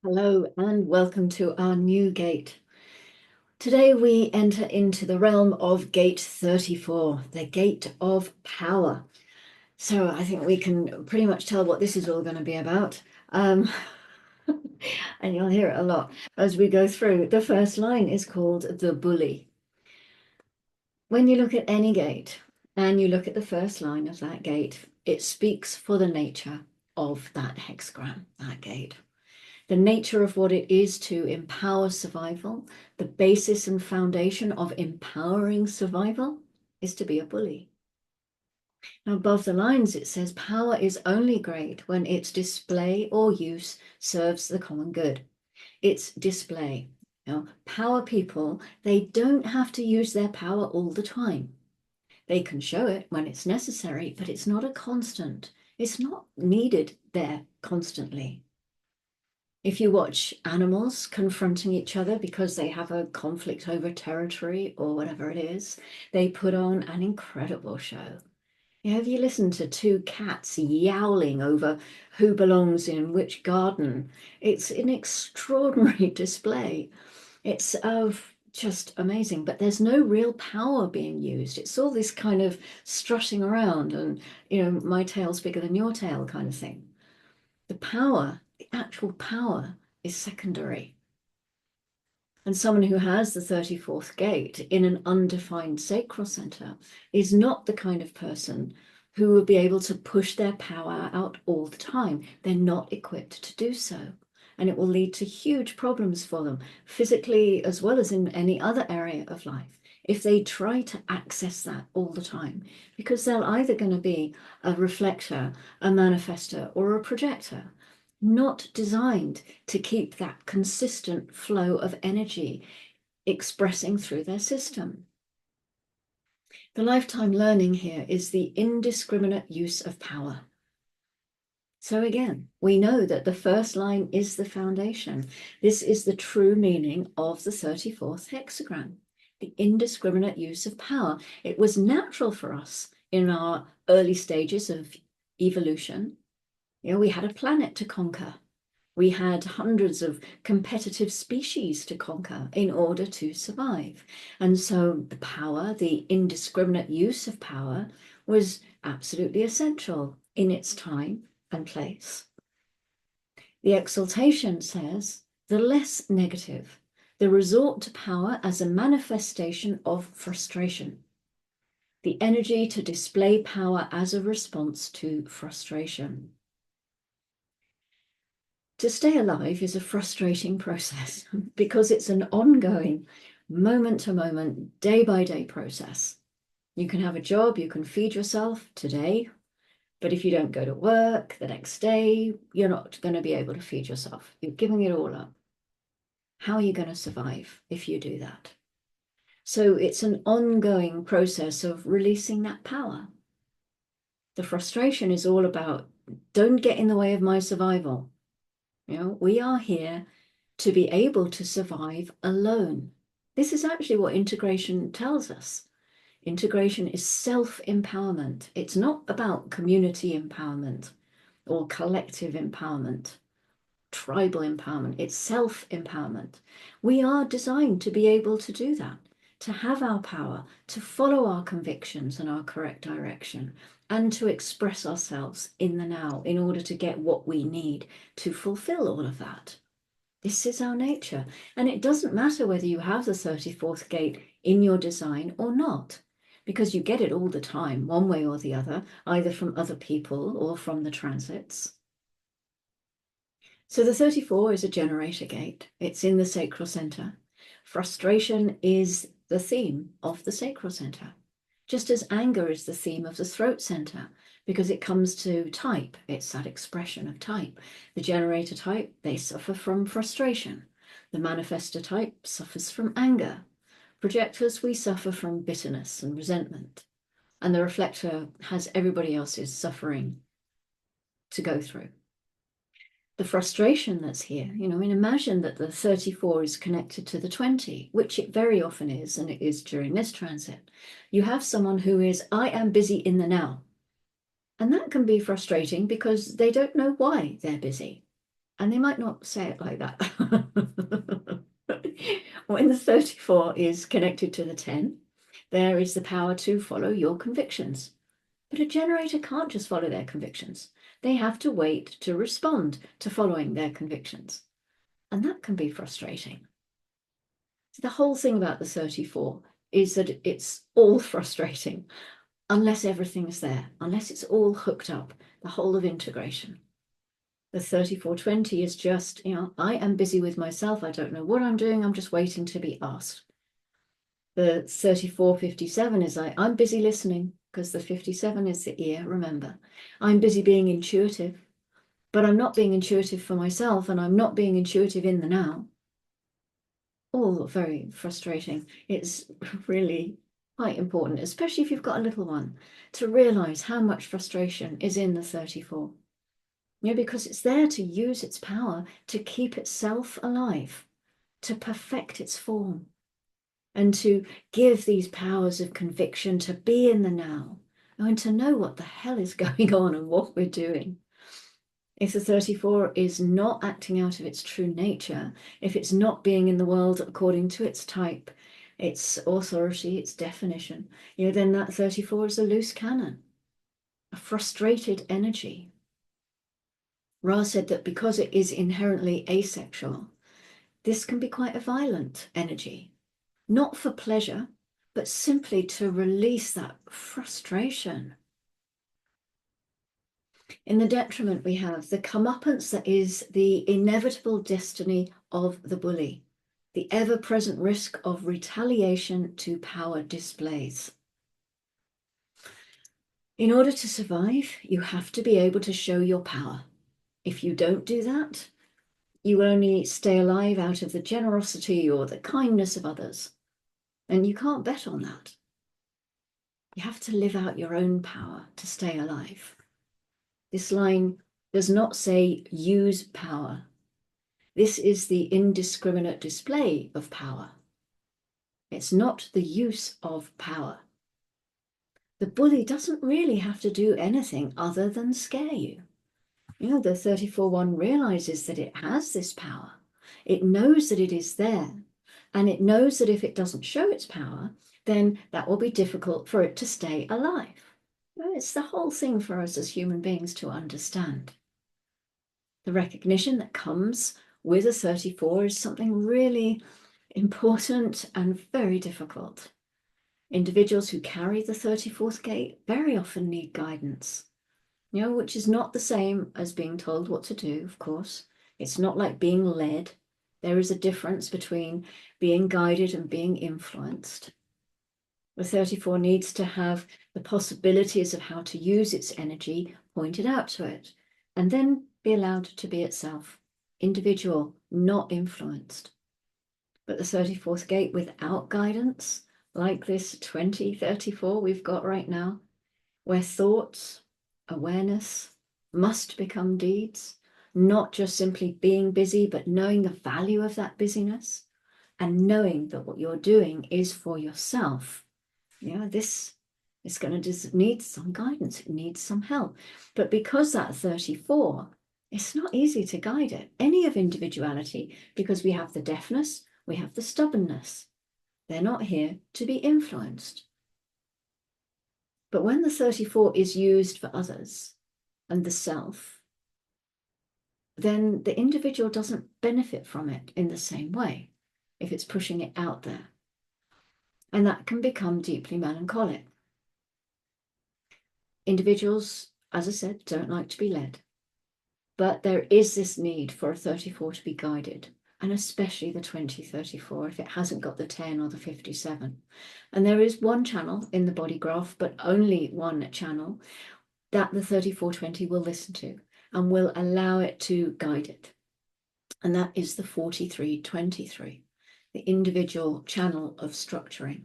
Hello and welcome to our new gate. Today we enter into the realm of gate 34, the gate of power. So I think we can pretty much tell what this is all going to be about. Um, and you'll hear it a lot as we go through. The first line is called the bully. When you look at any gate and you look at the first line of that gate, it speaks for the nature of that hexagram, that gate. The nature of what it is to empower survival, the basis and foundation of empowering survival is to be a bully. Now, above the lines, it says power is only great when its display or use serves the common good. It's display. Now, power people, they don't have to use their power all the time. They can show it when it's necessary, but it's not a constant. It's not needed there constantly. If you watch animals confronting each other because they have a conflict over territory or whatever it is, they put on an incredible show. Have you listened to two cats yowling over who belongs in which garden? It's an extraordinary display. It's just amazing, but there's no real power being used. It's all this kind of strutting around and, my tail's bigger than your tail kind of thing. The power, the actual power, is secondary. And someone who has the 34th gate in an undefined sacral center is not the kind of person who will be able to push their power out all the time. They're not equipped to do so. And it will lead to huge problems for them, physically as well as in any other area of life, if they try to access that all the time, because they're either going to be a reflector, a manifester, or a projector, not designed to keep that consistent flow of energy expressing through their system. The lifetime learning here is the indiscriminate use of power. So again, we know that the first line is the foundation. This is the true meaning of the 34th hexagram, the indiscriminate use of power. It was natural for us in our early stages of evolution. We had a planet to conquer. We had hundreds of competitive species to conquer in order to survive. And so the power, the indiscriminate use of power, was absolutely essential in its time and place. The exaltation says the less negative, the resort to power as a manifestation of frustration, the energy to display power as a response to frustration. To stay alive is a frustrating process because it's an ongoing, moment to moment, day by day process. You can have a job, you can feed yourself today, but if you don't go to work the next day, you're not going to be able to feed yourself. You're giving it all up. How are you going to survive if you do that? So it's an ongoing process of releasing that power. The frustration is all about, don't get in the way of my survival. We are here to be able to survive alone. This is actually what integration tells us. Integration is self-empowerment. It's not about community empowerment or collective empowerment, tribal empowerment. It's self-empowerment. We are designed to be able to do that, to have our power, to follow our convictions and our correct direction, and to express ourselves in the now in order to get what we need to fulfill all of that. This is our nature. And it doesn't matter whether you have the 34th gate in your design or not, because you get it all the time, one way or the other, either from other people or from the transits. So the 34 is a generator gate. It's in the sacral center. Frustration is the theme of the sacral center, just as anger is the theme of the throat center, because it comes to type. It's that expression of type. The generator type, they suffer from frustration. The manifestor type suffers from anger. Projectors, we suffer from bitterness and resentment. And the reflector has everybody else's suffering to go through. The frustration that's here, imagine that the 34 is connected to the 20, which it very often is, and it is during this transit. You have someone who is, I am busy in the now. And that can be frustrating because they don't know why they're busy. And they might not say it like that. When the 34 is connected to the 10, there is the power to follow your convictions. But a generator can't just follow their convictions. They have to wait to respond to following their convictions. And that can be frustrating. The whole thing about the 34 is that it's all frustrating unless everything's there, unless it's all hooked up, the whole of integration. The 3420 is just, I am busy with myself. I don't know what I'm doing. I'm just waiting to be asked. The 3457 is I'm busy listening, because the 57 is the ear, remember. I'm busy being intuitive, but I'm not being intuitive for myself, and I'm not being intuitive in the now. All very frustrating. It's really quite important, especially if you've got a little one, to realize how much frustration is in the 34. Because it's there to use its power to keep itself alive, to perfect its form, and to give these powers of conviction to be in the now, and to know what the hell is going on and what we're doing. If the 34 is not acting out of its true nature, if it's not being in the world according to its type, its authority, its definition, then that 34 is a loose cannon, a frustrated energy. Ra said that because it is inherently asexual, this can be quite a violent energy, not for pleasure, but simply to release that frustration. In the detriment, we have the comeuppance that is the inevitable destiny of the bully, the ever-present risk of retaliation to power displays. In order to survive, you have to be able to show your power. If you don't do that, you will only stay alive out of the generosity or the kindness of others. And you can't bet on that. You have to live out your own power to stay alive. This line does not say use power. This is the indiscriminate display of power. It's not the use of power. The bully doesn't really have to do anything other than scare you. The 34-1 realizes that it has this power. It knows that it is there. And it knows that if it doesn't show its power, then that will be difficult for it to stay alive. It's the whole thing for us as human beings to understand. The recognition that comes with a 34 is something really important and very difficult. Individuals who carry the 34th gate very often need guidance, which is not the same as being told what to do, of course. It's not like being led. There is a difference between being guided and being influenced. The 34 needs to have the possibilities of how to use its energy pointed out to it, and then be allowed to be itself, individual, not influenced. But the 34th gate without guidance, like this 2034 we've got right now, where thoughts, awareness must become deeds, not just simply being busy, but knowing the value of that busyness and knowing that what you're doing is for yourself. This is going to need some guidance. It needs some help. But because that 34, it's not easy to guide it, any of individuality, because we have the deafness, we have the stubbornness. They're not here to be influenced. But when the 34 is used for others and the self, then the individual doesn't benefit from it in the same way if it's pushing it out there. And that can become deeply melancholic. Individuals, as I said, don't like to be led. But there is this need for a 34 to be guided, and especially the 2034 if it hasn't got the 10 or the 57. And there is one channel in the body graph, but only one channel that the 3420 will listen to and will allow it to guide it. And that is the 4323, the individual channel of structuring.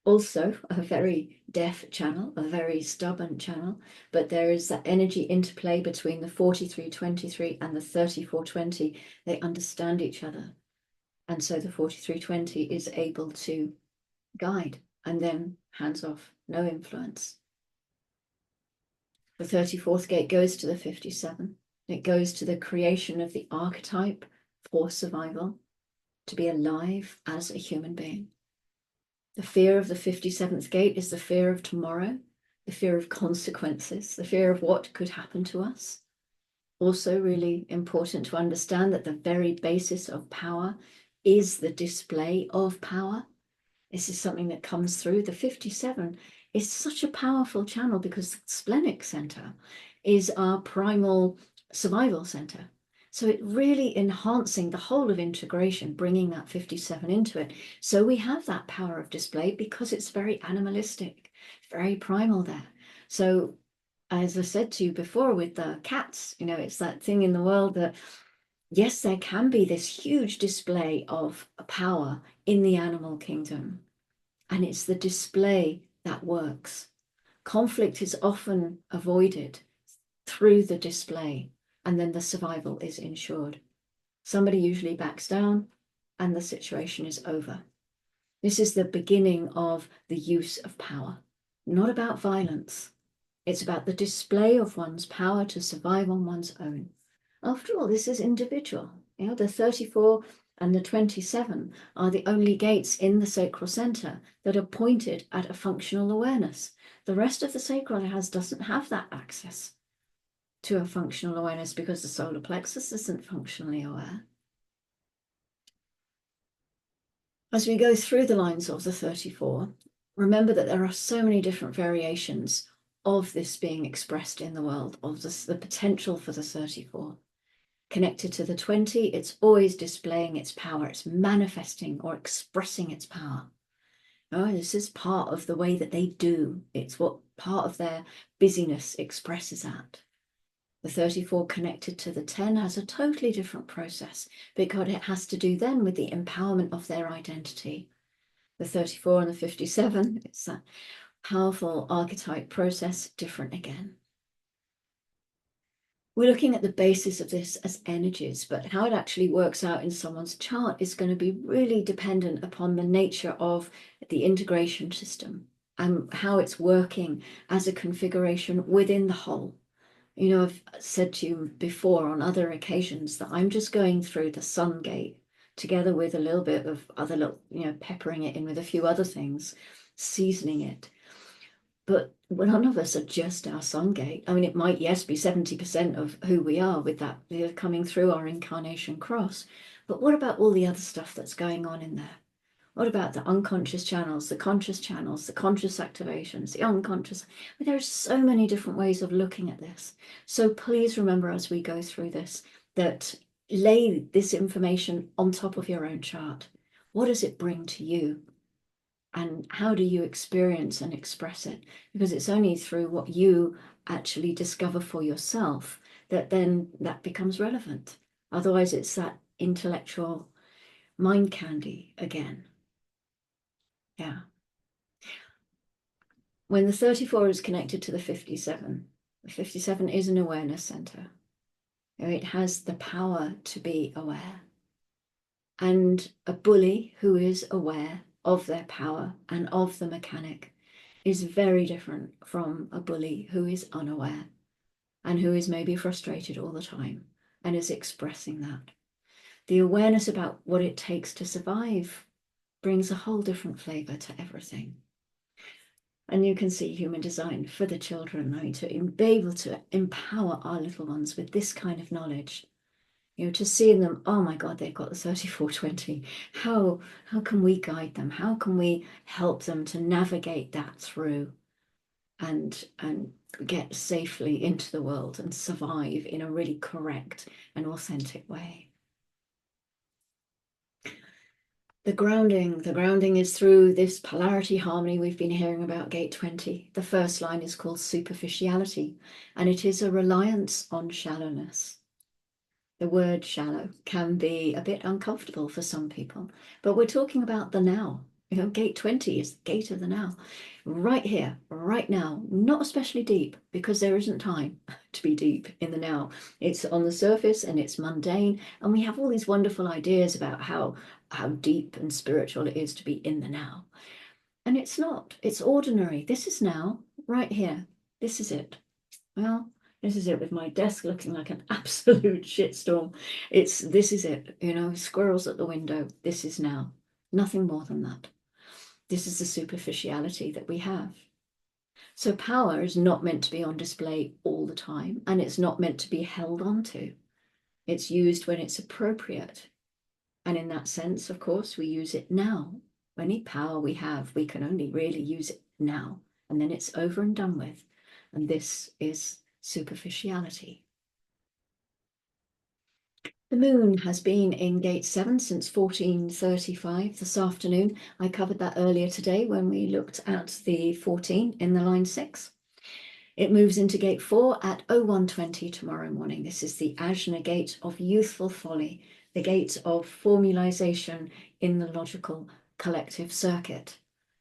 Also a very deaf channel, a very stubborn channel, but there is that energy interplay between the 4323 and the 3420. They understand each other. And so the 4320 is able to guide, and then hands off, no influence. The 34th gate goes to the 57. It goes to the creation of the archetype for survival, to be alive as a human being. The fear of the 57th gate is the fear of tomorrow, the fear of consequences, the fear of what could happen to us. Also really important to understand that the very basis of power is the display of power. This is something that comes through. The 57 is such a powerful channel because the splenic center is our primal survival center. So it really enhancing the whole of integration, bringing that 57 into it. So we have that power of display because it's very animalistic, very primal there. So as I said to you before with the cats, it's that thing in the world that, yes, there can be this huge display of power in the animal kingdom. And it's the display that works. Conflict is often avoided through the display, and then the survival is ensured. Somebody usually backs down and the situation is over. This is the beginning of the use of power, not about violence. It's about the display of one's power to survive on one's own. After all, this is individual. The 34 and the 27 are the only gates in the sacral center that are pointed at a functional awareness. The rest of the sacral doesn't have that access to a functional awareness because the solar plexus isn't functionally aware. As we go through the lines of the 34, remember that there are so many different variations of this being expressed in the world, of the potential for the 34. Connected to the 20, it's always displaying its power, it's manifesting or expressing its power. This is part of the way that they do. It's what part of their busyness expresses at. The 34 connected to the 10 has a totally different process because it has to do then with the empowerment of their identity. The 34 and the 57, it's that powerful archetype process, different again. We're looking at the basis of this as energies, but how it actually works out in someone's chart is going to be really dependent upon the nature of the integration system and how it's working as a configuration within the whole. I've said to you before on other occasions that I'm just going through the sun gate together with a little bit of other little, peppering it in with a few other things, seasoning it. But none of us are just our sun gate. I mean, it might, yes, be 70% of who we are with that coming through our incarnation cross. But what about all the other stuff that's going on in there? What about the unconscious channels, the conscious activations, the unconscious? There are so many different ways of looking at this. So please remember as we go through this, that lay this information on top of your own chart. What does it bring to you? And how do you experience and express it? Because it's only through what you actually discover for yourself that then that becomes relevant. Otherwise, it's that intellectual mind candy again. Yeah. When the 34 is connected to the 57 is an awareness center. It has the power to be aware. And a bully who is aware of their power and of the mechanic is very different from a bully who is unaware and who is maybe frustrated all the time and is expressing that. The awareness about what it takes to survive brings a whole different flavor to everything. And you can see human design for the children, to be able to empower our little ones with this kind of knowledge. To see in them, oh my God, they've got the 3420. How can we guide them? How can we help them to navigate that through and get safely into the world and survive in a really correct and authentic way? The grounding is through this polarity harmony we've been hearing about, gate 20. The first line is called superficiality, and it is a reliance on shallowness. The word shallow can be a bit uncomfortable for some people, but we're talking about the now. Gate 20 is the gate of the now. Right here, right now, not especially deep because there isn't time to be deep in the now. It's on the surface and it's mundane, and we have all these wonderful ideas about how deep and spiritual it is to be in the now. And it's not, it's ordinary. This is now, right here. This is it. Well, This is it with my desk looking like an absolute shitstorm. This is it, squirrels at the window. This is now. Nothing more than that. This is the superficiality that we have. So power is not meant to be on display all the time, and it's not meant to be held onto. It's used when it's appropriate. And in that sense, of course, we use it now. Any power we have, we can only really use it now. And then it's over and done with. And this is superficiality. The moon has been in gate 7 since 1435 this afternoon. I covered that earlier today when we looked at the 14 in the line 6. It moves into gate 4 at 0120 tomorrow morning. This is the Ajna gate of youthful folly, the gate of formalization in the logical collective circuit.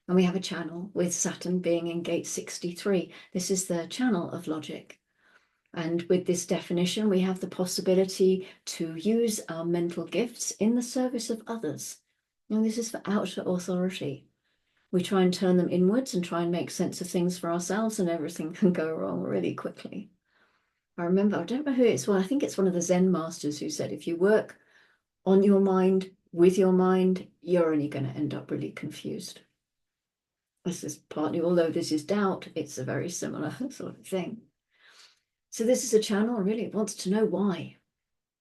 And we have a channel with Saturn being in gate 63. This is the channel of logic. And with this definition, we have the possibility to use our mental gifts in the service of others. And this is for outer authority. We try and turn them inwards and try and make sense of things for ourselves, and everything can go wrong really quickly. I remember, I don't know who it's, well, I think it's one of the Zen masters who said, if you work on your mind, with your mind, you're only going to end up really confused. This is partly, although this is doubt, it's a very similar sort of thing. So this is a channel really wants to know why.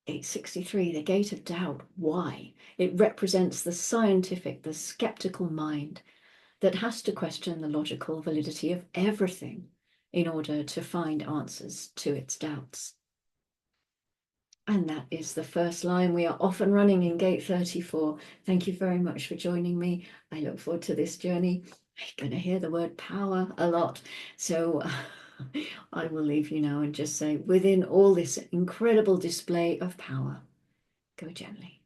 863, the gate of doubt. Why? It represents the scientific, the skeptical mind that has to question the logical validity of everything in order to find answers to its doubts. And that is the first line. We are off and running in gate 34. Thank you very much for joining me. I look forward to this journey. You're going to hear the word power a lot. So I will leave you now and just say, within all this incredible display of power, go gently.